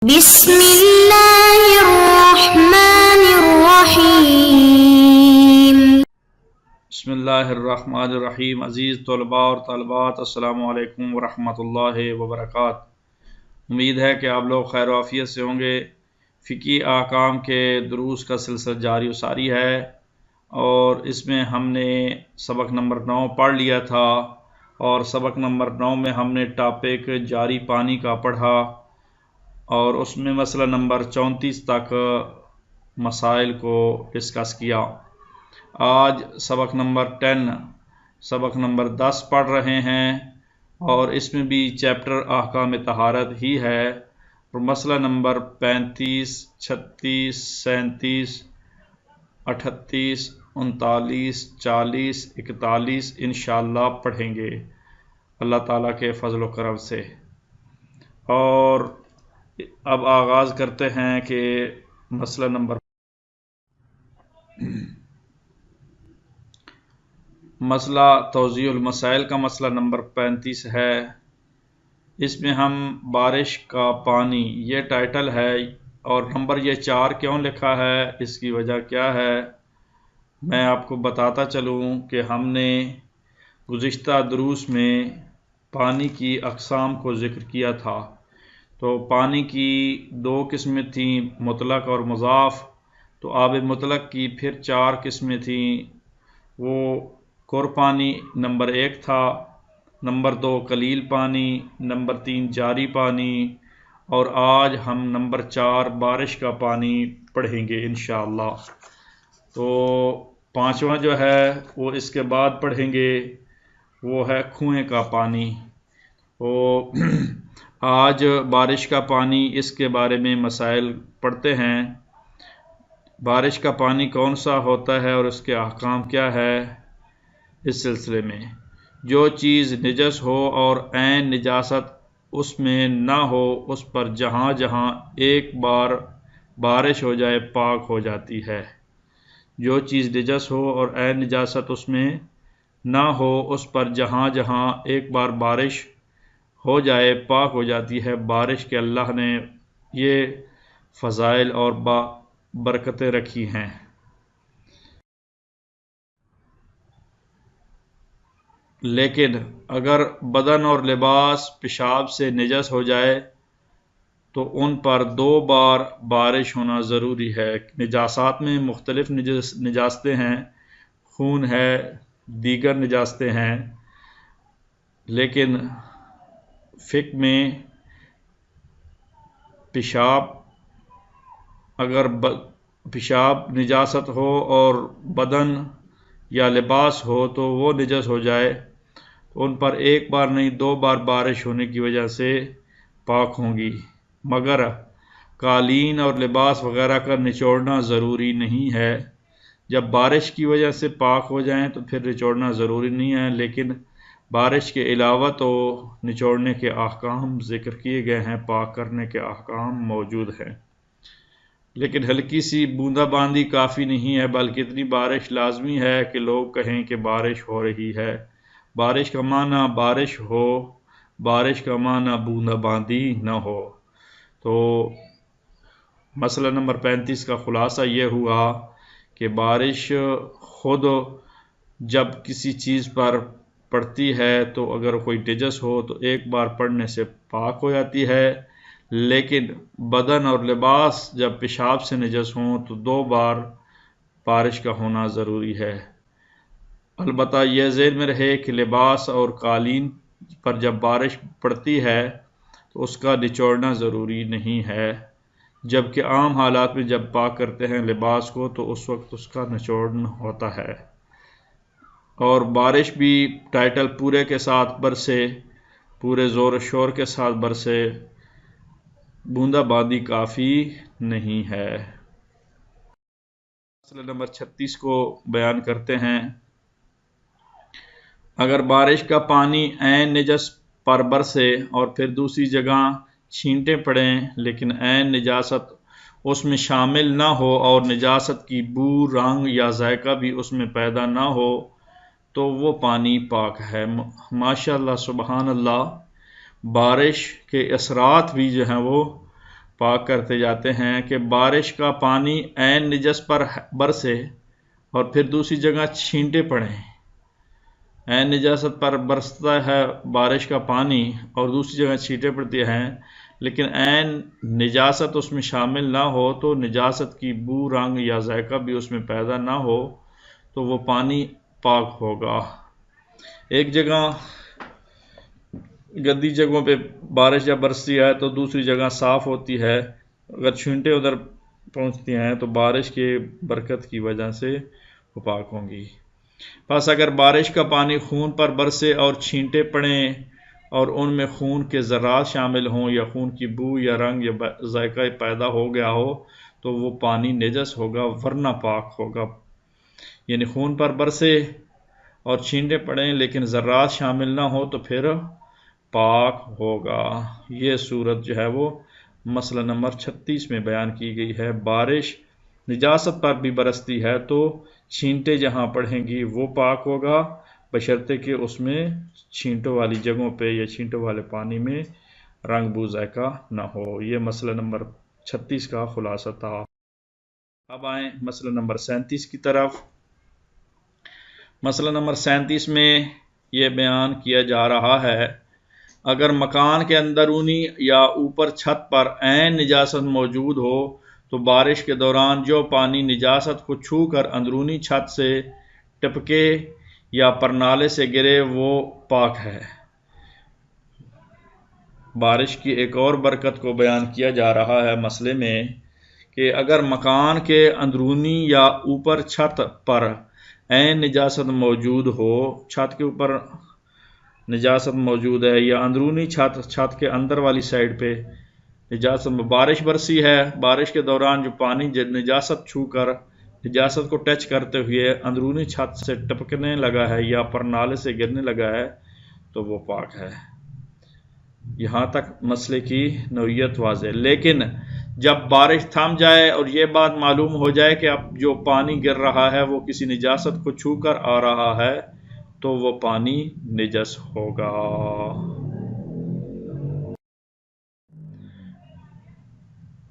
بسم اللہ الرحمن الرحیم۔ بسم اللہ الرحمن الرحیم۔ عزیز طلباء اور طالبات، السلام علیکم ورحمۃ اللہ وبرکاتہ۔ امید ہے کہ آپ لوگ خیر و عافیت سے ہوں گے۔ فقہی احکام کے دروس کا سلسلہ جاری و ساری ہے، اور اس میں ہم نے سبق نمبر 9 پڑھ لیا تھا، اور سبق نمبر 9 میں ہم نے ٹاپک جاری پانی کا پڑھا، اور اس میں مسئلہ نمبر 34 تک مسائل کو ڈسکس کیا۔ آج سبق نمبر 10 پڑھ رہے ہیں، اور اس میں بھی چیپٹر احکام طہارت ہی ہے، اور مسئلہ نمبر 35، 36، 37، 38، 39، 40، 41 انشاءاللہ پڑھیں گے اللہ تعالیٰ کے فضل و کرم سے۔ اور اب آغاز کرتے ہیں کہ مسئلہ نمبر مسئلہ توضیح المسائل کا مسئلہ نمبر 35 ہے۔ اس میں ہم بارش کا پانی، یہ ٹائٹل ہے، اور نمبر یہ 4 کیوں لکھا ہے، اس کی وجہ کیا ہے، میں آپ کو بتاتا چلوں کہ ہم نے گزشتہ دروس میں پانی کی اقسام کو ذکر کیا تھا۔ تو پانی کی 2 قسمیں تھیں، مطلق اور مضاف۔ تو آب مطلق کی پھر 4 قسمیں تھیں، وہ کور پانی نمبر 1 تھا، نمبر 2 قلیل پانی، نمبر 3 جاری پانی، اور آج ہم نمبر 4 بارش کا پانی پڑھیں گے انشاءاللہ۔ تو 5واں جو ہے وہ اس کے بعد پڑھیں گے، وہ ہے کنویں کا پانی۔ تو آج بارش کا پانی، اس کے بارے میں مسائل پڑھتے ہیں۔ بارش کا پانی کون سا ہوتا ہے اور اس کے احکام کیا ہے، اس سلسلے میں جو چیز نجس ہو اور عین نجاست اس میں نہ ہو، اس پر جہاں جہاں ایک بار بارش ہو جائے پاک ہو جاتی ہے۔ جو چیز نجس ہو اور عین نجاست اس میں نہ ہو، اس پر جہاں جہاں ایک بار بارش ہو جائے پاک ہو جاتی ہے۔ بارش کے اللہ نے یہ فضائل اور برکتیں رکھی ہیں۔ لیکن اگر بدن اور لباس پیشاب سے نجس ہو جائے تو ان پر 2 بار بارش ہونا ضروری ہے۔ نجاسات میں مختلف نجاستیں ہیں، خون ہے، دیگر نجاستیں ہیں، لیکن فقہ میں پیشاب نجاست ہو اور بدن یا لباس ہو تو وہ نجس ہو جائے تو ان پر 1 بار نہیں 2 بار بارش ہونے کی وجہ سے پاک ہوں گی، مگر قالین اور لباس وغیرہ کا نچوڑنا ضروری نہیں ہے۔ جب بارش کی وجہ سے پاک ہو جائیں تو پھر نچوڑنا ضروری نہیں ہے، لیکن بارش کے علاوہ تو نچوڑنے کے احکام ذکر کیے گئے ہیں، پاک کرنے کے احکام موجود ہیں۔ لیکن ہلکی سی بوندا باندی کافی نہیں ہے، بلکہ اتنی بارش لازمی ہے کہ لوگ کہیں کہ بارش ہو رہی ہے۔ بارش کا معنی بارش ہو، بارش کا معنی بوندا باندی نہ ہو۔ تو مسئلہ نمبر 35 کا خلاصہ یہ ہوا کہ بارش خود جب کسی چیز پر پڑتی ہے تو اگر کوئی نجس ہو تو 1 بار پڑنے سے پاک ہو جاتی ہے، لیکن بدن اور لباس جب پیشاب سے نجس ہوں تو 2 بار بارش کا ہونا ضروری ہے۔ البتہ یہ ذہن میں رہے کہ لباس اور قالین پر جب بارش پڑتی ہے تو اس کا نچوڑنا ضروری نہیں ہے، جبکہ عام حالات میں جب پاک کرتے ہیں لباس کو تو اس وقت اس کا نچوڑنا ہوتا ہے۔ اور بارش بھی ٹائٹل پورے کے ساتھ برسے، پورے زور و شور کے ساتھ برسے، بوندا باندی کافی نہیں ہے۔ مسئلہ نمبر 36 کو بیان کرتے ہیں۔ اگر بارش کا پانی عین نجس پر برسے اور پھر دوسری جگہ چھینٹیں پڑیں، لیکن عین نجاست اس میں شامل نہ ہو اور نجاست کی بو، رنگ یا ذائقہ بھی اس میں پیدا نہ ہو تو وہ پانی پاک ہے۔ ماشاءاللہ، سبحان اللہ، بارش کے اثرات بھی جو ہیں وہ پاک کرتے جاتے ہیں کہ بارش کا پانی عین نجس پر برسے اور پھر دوسری جگہ چھینٹے پڑیں. عین نجاست پر برستا ہے بارش کا پانی اور دوسری جگہ چھینٹے پڑتی ہیں، لیکن عین نجاست اس میں شامل نہ ہو تو نجاست کی بو، رنگ یا ذائقہ بھی اس میں پیدا نہ ہو تو وہ پانی پاک ہوگا. ایک جگہ گندی جگہوں پہ بارش جب برستی ہے تو دوسری جگہ صاف ہوتی ہے، اگر چھینٹے ادھر پہنچتی ہیں تو بارش کے برکت کی وجہ سے وہ پاک ہوں گی. پس اگر بارش کا پانی خون پر برسے اور چھینٹے پڑیں اور ان میں خون کے ذرات شامل ہوں یا خون کی بو یا رنگ یا ذائقہ پیدا ہو گیا ہو تو وہ پانی نجس ہوگا ورنہ پاک ہوگا. یعنی خون پر برسے اور چھینٹے پڑیں لیکن ذرات شامل نہ ہو تو پھر پاک ہوگا. یہ صورت جو ہے وہ مسئلہ نمبر 36 میں بیان کی گئی ہے. بارش نجاست پر بھی برستی ہے تو چھینٹے جہاں پڑیں گی وہ پاک ہوگا، بشرطے کہ اس میں چھینٹوں والی جگہوں پہ یا چھینٹوں والے پانی میں رنگ بو ذائقہ نہ ہو. یہ مسئلہ نمبر 36 کا خلاصہ تھا. اب آئیں مسئلہ نمبر 37 کی طرف. مسئلہ نمبر 37 میں یہ بیان کیا جا رہا ہے اگر مکان کے اندرونی یا اوپر چھت پر عین نجاست موجود ہو تو بارش کے دوران جو پانی نجاست کو چھو کر اندرونی چھت سے ٹپکے یا پرنالے سے گرے وہ پاک ہے. بارش کی ایک اور برکت کو بیان کیا جا رہا ہے مسئلے میں کہ اگر مکان کے اندرونی یا اوپر چھت پر عین نجاست موجود ہو، چھت کے اوپر نجاست موجود ہے یا اندرونی چھت کے اندر والی سائڈ پہ نجاست، بارش برسی ہے، بارش کے دوران جو پانی نجاست چھو کر نجاست کو ٹچ کرتے ہوئے اندرونی چھت سے ٹپکنے لگا ہے یا پرنالے سے گرنے لگا ہے تو وہ پاک ہے. یہاں تک مسئلے کی نوعیت واضح. لیکن جب بارش تھم جائے اور یہ بات معلوم ہو جائے کہ اب جو پانی گر رہا ہے وہ کسی نجاست کو چھو کر آ رہا ہے تو وہ پانی نجس ہوگا.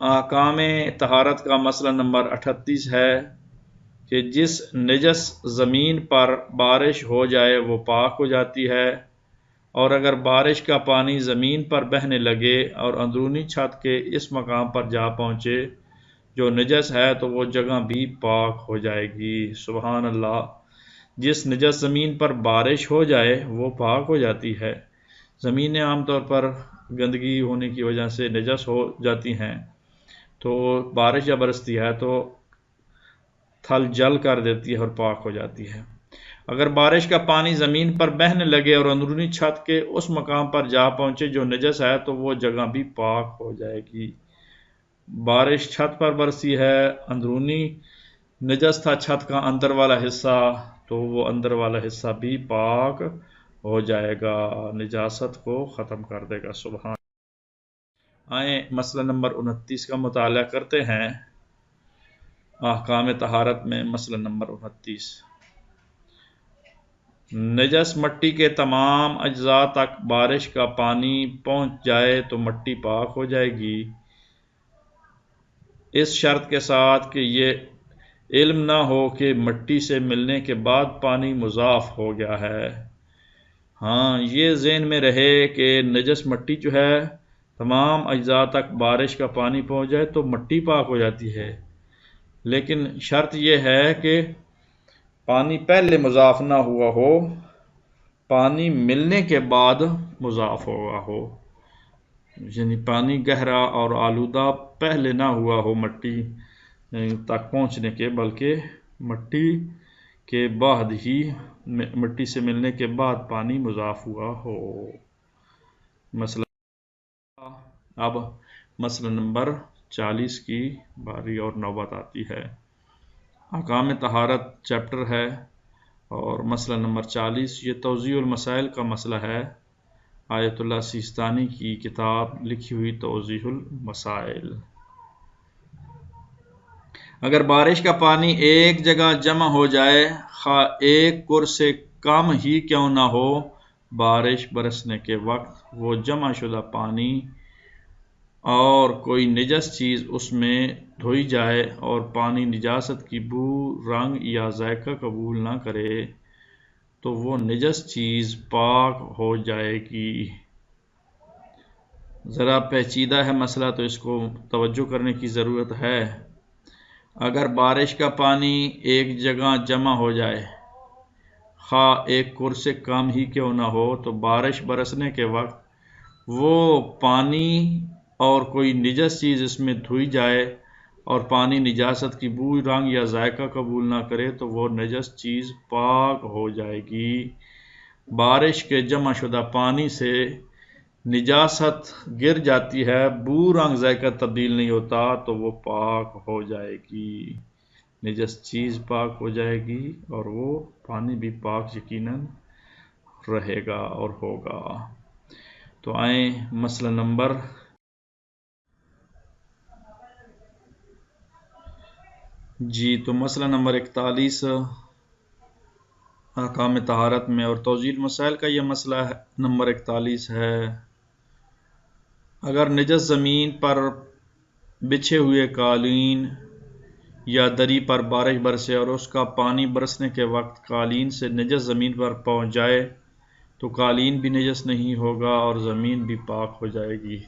احکام طہارت کا مسئلہ نمبر 38 ہے کہ جس نجس زمین پر بارش ہو جائے وہ پاک ہو جاتی ہے، اور اگر بارش کا پانی زمین پر بہنے لگے اور اندرونی چھت کے اس مقام پر جا پہنچے جو نجس ہے تو وہ جگہ بھی پاک ہو جائے گی. سبحان اللہ. جس نجس زمین پر بارش ہو جائے وہ پاک ہو جاتی ہے. زمینیں عام طور پر گندگی ہونے کی وجہ سے نجس ہو جاتی ہیں، تو بارش جب برستی ہے تو تھل جل کر دیتی ہے اور پاک ہو جاتی ہے. اگر بارش کا پانی زمین پر بہنے لگے اور اندرونی چھت کے اس مقام پر جا پہنچے جو نجس ہے تو وہ جگہ بھی پاک ہو جائے گی. بارش چھت پر برسی ہے، اندرونی نجس تھا چھت کا اندر والا حصہ، تو وہ اندر والا حصہ بھی پاک ہو جائے گا، نجاست کو ختم کر دے گا. سبحان. آئیں مسئلہ نمبر 29 کا مطالعہ کرتے ہیں. احکام طہارت میں مسئلہ نمبر 29. نجس مٹی کے تمام اجزاء تک بارش کا پانی پہنچ جائے تو مٹی پاک ہو جائے گی، اس شرط کے ساتھ کہ یہ علم نہ ہو کہ مٹی سے ملنے کے بعد پانی مضاف ہو گیا ہے. ہاں، یہ ذہن میں رہے کہ نجس مٹی جو ہے تمام اجزاء تک بارش کا پانی پہنچ جائے تو مٹی پاک ہو جاتی ہے، لیکن شرط یہ ہے کہ پانی پہلے مضاف نہ ہوا ہو، پانی ملنے کے بعد مضاف ہوا ہو. یعنی پانی گہرا اور آلودہ پہلے نہ ہوا ہو مٹی تک پہنچنے کے، بلکہ مٹی کے بعد ہی، مٹی سے ملنے کے بعد پانی مضاف ہوا ہو. اب مسئلہ نمبر 40 کی باری اور نوبت آتی ہے. احکام طہارت چیپٹر ہے اور مسئلہ نمبر 40 یہ توضیح المسائل کا مسئلہ ہے. آیت اللہ سیستانی کی کتاب لکھی ہوئی توضیح المسائل. اگر بارش کا پانی ایک جگہ جمع ہو جائے، خواہ ایک کر سے کم ہی کیوں نہ ہو، بارش برسنے کے وقت وہ جمع شدہ پانی اور کوئی نجس چیز اس میں دھوئی جائے اور پانی نجاست کی بو، رنگ یا ذائقہ قبول نہ کرے تو وہ نجس چیز پاک ہو جائے گی۔ ذرا پیچیدہ ہے مسئلہ، تو اس کو توجہ کرنے کی ضرورت ہے۔ اگر بارش کا پانی ایک جگہ جمع ہو جائے، خواہ ایک کر سے کم ہی کیوں نہ ہو، تو بارش برسنے کے وقت وہ پانی اور کوئی نجس چیز اس میں دھوئی جائے اور پانی نجاست کی بو، رنگ یا ذائقہ قبول نہ کرے تو وہ نجس چیز پاک ہو جائے گی۔ بارش کے جمع شدہ پانی سے نجاست گر جاتی ہے، بو، رنگ، ذائقہ تبدیل نہیں ہوتا تو وہ پاک ہو جائے گی، نجس چیز پاک ہو جائے گی اور وہ پانی بھی پاک یقیناً رہے گا اور ہوگا۔ تو آئیں مسئلہ نمبر تو مسئلہ نمبر 41 احکام طہارت میں اور توضیح مسائل کا یہ مسئلہ نمبر 41 ہے۔ اگر نجس زمین پر بچھے ہوئے قالین یا دری پر بارش برسے اور اس کا پانی برسنے کے وقت قالین سے نجس زمین پر پہنچ جائے تو قالین بھی نجس نہیں ہوگا اور زمین بھی پاک ہو جائے گی۔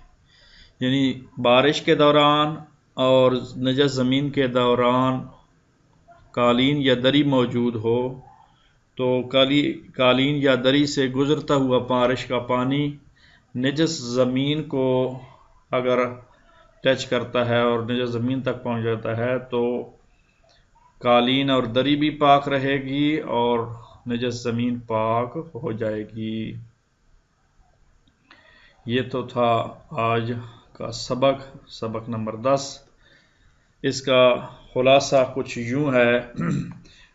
یعنی بارش کے دوران اور نجس زمین کے دوران قالین یا دری موجود ہو تو قالین یا دری سے گزرتا ہوا بارش کا پانی نجس زمین کو اگر ٹچ کرتا ہے اور نجس زمین تک پہنچ جاتا ہے تو قالین اور دری بھی پاک رہے گی اور نجس زمین پاک ہو جائے گی۔ یہ تو تھا آج کا سبق نمبر 10۔ اس کا خلاصہ کچھ یوں ہے،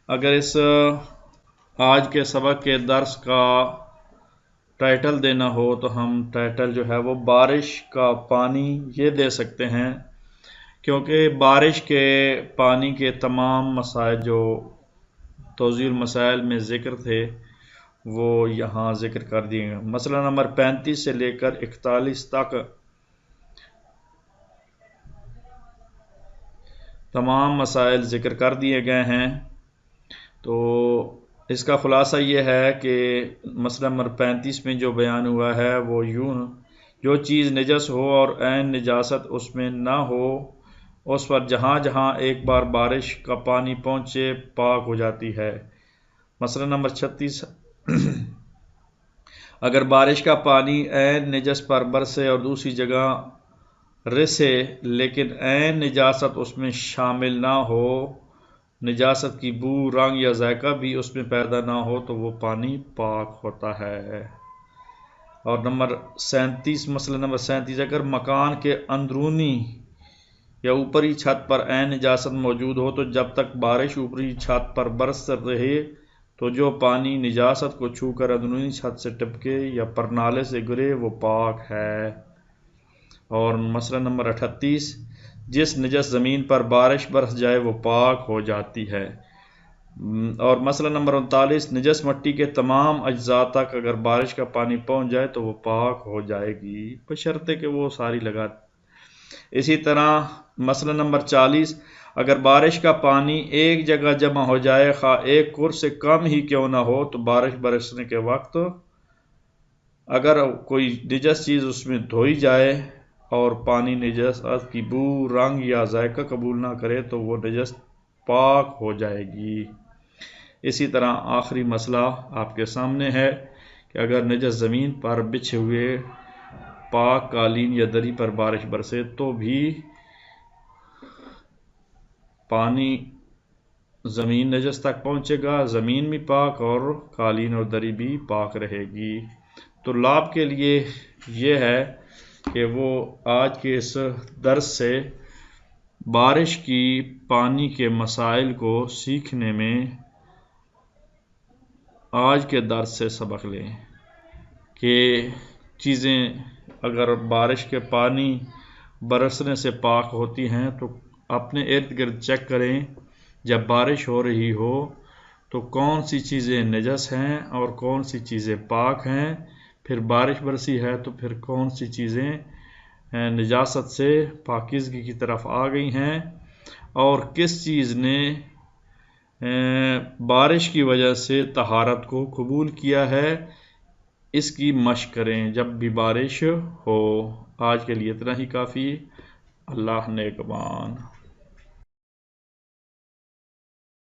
اگر اس آج کے سبق کے درس کا ٹائٹل دینا ہو تو ہم ٹائٹل جو ہے وہ بارش کا پانی یہ دے سکتے ہیں، کیونکہ بارش کے پانی کے تمام مسائل جو توضیح المسائل میں ذکر تھے وہ یہاں ذکر کر دیے گئے۔ مسئلہ نمبر 35 سے لے کر 41 تک تمام مسائل ذکر کر دیے گئے ہیں۔ تو اس کا خلاصہ یہ ہے کہ مسئلہ نمبر 35 میں جو بیان ہوا ہے وہ یوں، جو چیز نجس ہو اور عین نجاست اس میں نہ ہو، اس پر جہاں جہاں ایک بار بارش کا پانی پہنچے پاک ہو جاتی ہے۔ مسئلہ نمبر 36 اگر بارش کا پانی عین نجس پر برسے اور دوسری جگہ رسے لیکن عین نجاست اس میں شامل نہ ہو، نجاست کی بو، رنگ یا ذائقہ بھی اس میں پیدا نہ ہو تو وہ پانی پاک ہوتا ہے۔ اور نمبر 37 مسئلہ نمبر 37 اگر مکان کے اندرونی یا اوپری چھت پر عین نجاست موجود ہو تو جب تک بارش اوپری چھت پر برس رہے تو جو پانی نجاست کو چھو کر اندرونی چھت سے ٹپکے یا پرنالے سے گرے وہ پاک ہے۔ اور مسئلہ نمبر 38 جس نجس زمین پر بارش برس جائے وہ پاک ہو جاتی ہے۔ اور مسئلہ نمبر 39 نجس مٹی کے تمام اجزاء تک اگر بارش کا پانی پہنچ جائے تو وہ پاک ہو جائے گی بشرطے کہ وہ ساری لگا۔ اسی طرح مسئلہ نمبر 40 اگر بارش کا پانی ایک جگہ جمع ہو جائے، خواہ ایک کر سے کم ہی کیوں نہ ہو، تو بارش برسنے کے وقت اگر کوئی نجس چیز اس میں دھوئی جائے اور پانی نجاست کی بو، رنگ یا ذائقہ قبول نہ کرے تو وہ نجس پاک ہو جائے گی۔ اسی طرح آخری مسئلہ آپ کے سامنے ہے کہ اگر نجس زمین پر بچھے ہوئے پاک قالین یا دری پر بارش برسے تو بھی پانی زمین نجس تک پہنچے گا، زمین بھی پاک اور قالین اور دری بھی پاک رہے گی۔ تو لاب کے لیے یہ ہے کہ وہ آج کے اس درس سے بارش کی پانی کے مسائل کو سیکھنے میں آج کے درس سے سبق لیں کہ چیزیں اگر بارش کے پانی برسنے سے پاک ہوتی ہیں تو اپنے ارد گرد چیک کریں جب بارش ہو رہی ہو تو کون سی چیزیں نجس ہیں اور کون سی چیزیں پاک ہیں، پھر بارش برسی ہے تو پھر کون سی چیزیں نجاست سے پاکیزگی کی طرف آ گئی ہیں، اور کس چیز نے بارش کی وجہ سے طہارت کو قبول کیا ہے، اس کی مشق کریں جب بھی بارش ہو۔ آج کے لیے اتنا ہی کافی۔ اللہ نگہبان۔